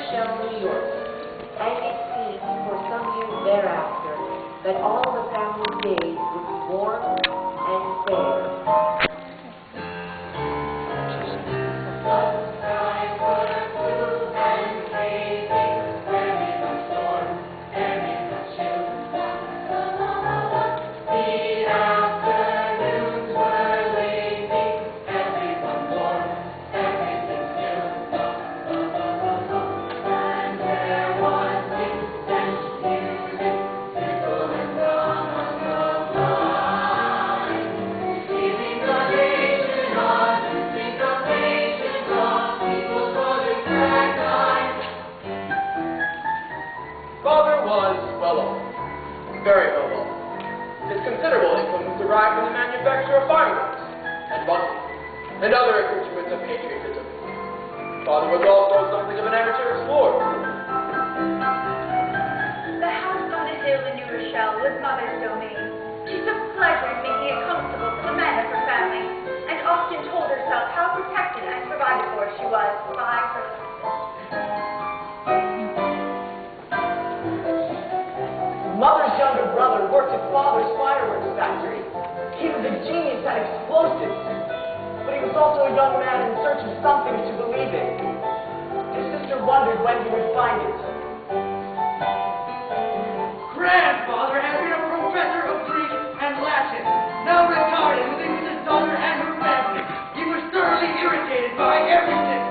Rochelle, New York, and it seemed for some years thereafter that all the family days would be warm and fair. Very well off. His considerable income was derived from the manufacture of fireworks and buses and other accoutrements of patriotism. Father was also something of an amateur explorer. The house on the hill in New Rochelle was Mother's domain. She took pleasure in making it comfortable for the men of her family, and often told herself how protected and provided for she was by her husband. Mother's younger brother worked at Father's fireworks factory. He was a genius at explosives, but he was also a young man in search of something to believe in. His sister wondered when he would find it. Grandfather had been a professor of Greek and Latin, now retired and living with his daughter and her family. He was thoroughly irritated by everything.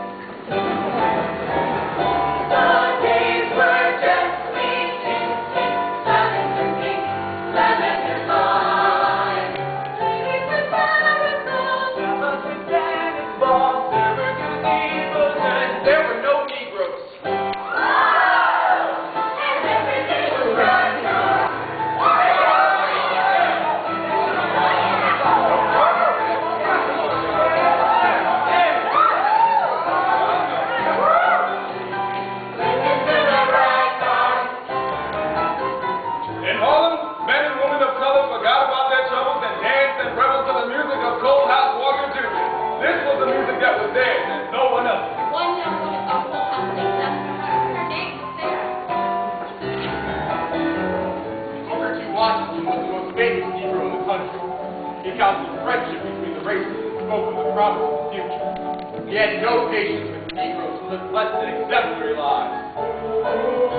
He counseled friendship between the races and spoke of the promise of the future. He had no patience with the Negroes who lived less than exemplary lives.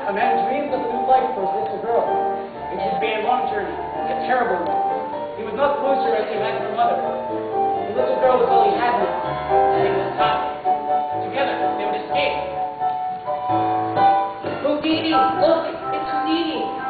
A man dreams of a new life for his little girl. It would be a long journey, a terrible one. He was not closer as he had her mother. The little girl was all he had now. His name was Tati. Together, they would escape. Houdini! Look! It's Houdini!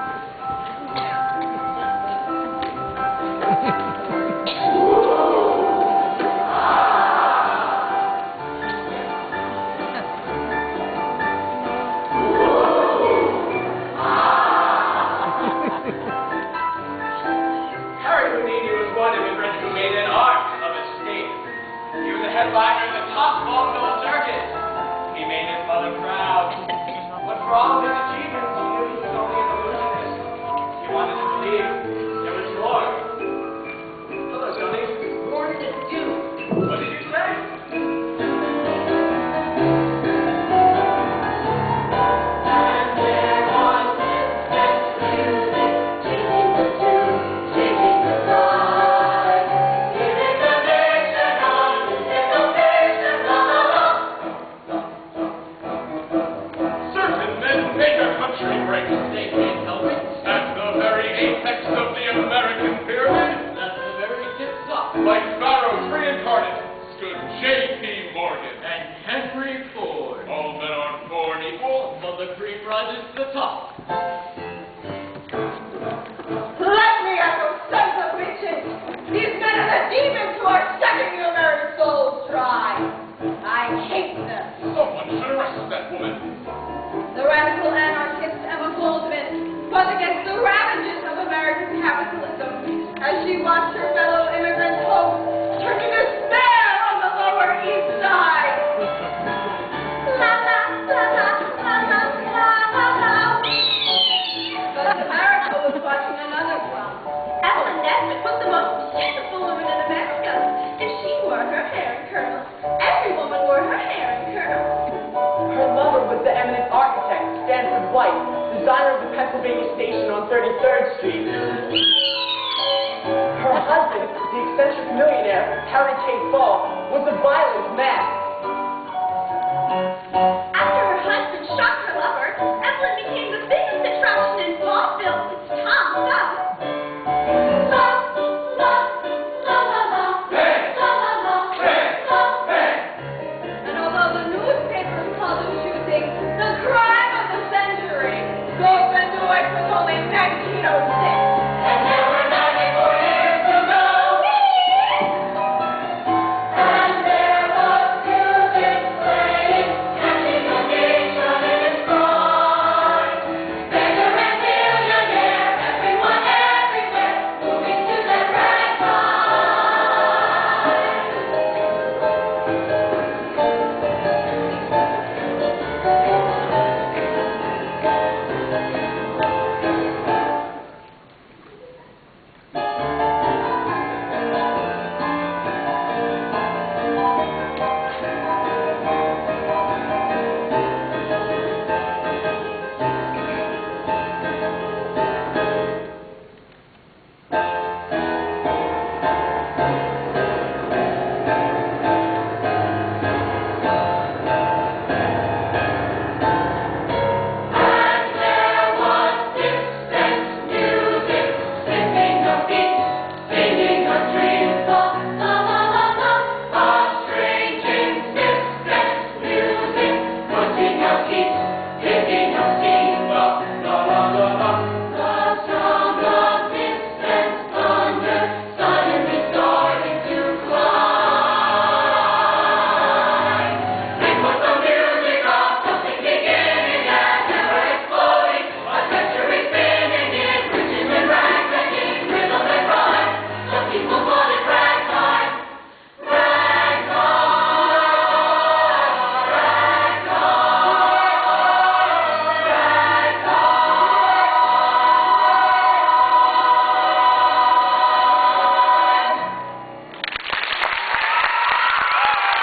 Headliner in the top vaudeville circus. He made his mother proud. But for all of his achievements, he knew he was only an illusionist. He wanted to believe there was more. Hello, Sonny. More to do. What did you say? Like Sparrows reincarnate, stood J.P. Morgan and Henry Ford. All men aren't born equal, so the creek rises to the top. Let me at those sons of bitches! These men are the demons who are sucking your married souls dry. I hate them. Someone should arrest that woman. The radical anarchists fought against the ravages of American capitalism as she watched her fellow immigrants' hopes turn to despair on the Lower East Side. La la la la la la la la la. But America was watching another drama. Evelyn Nesbit was the most beautiful woman in America. If she wore her hair in curls, every woman wore her hair in curls. Her lover was the eminent architect, Stanford White, designer of the Pennsylvania Station on 33rd Street. Her husband, the eccentric millionaire, Harry K. Ball, was a violent man. At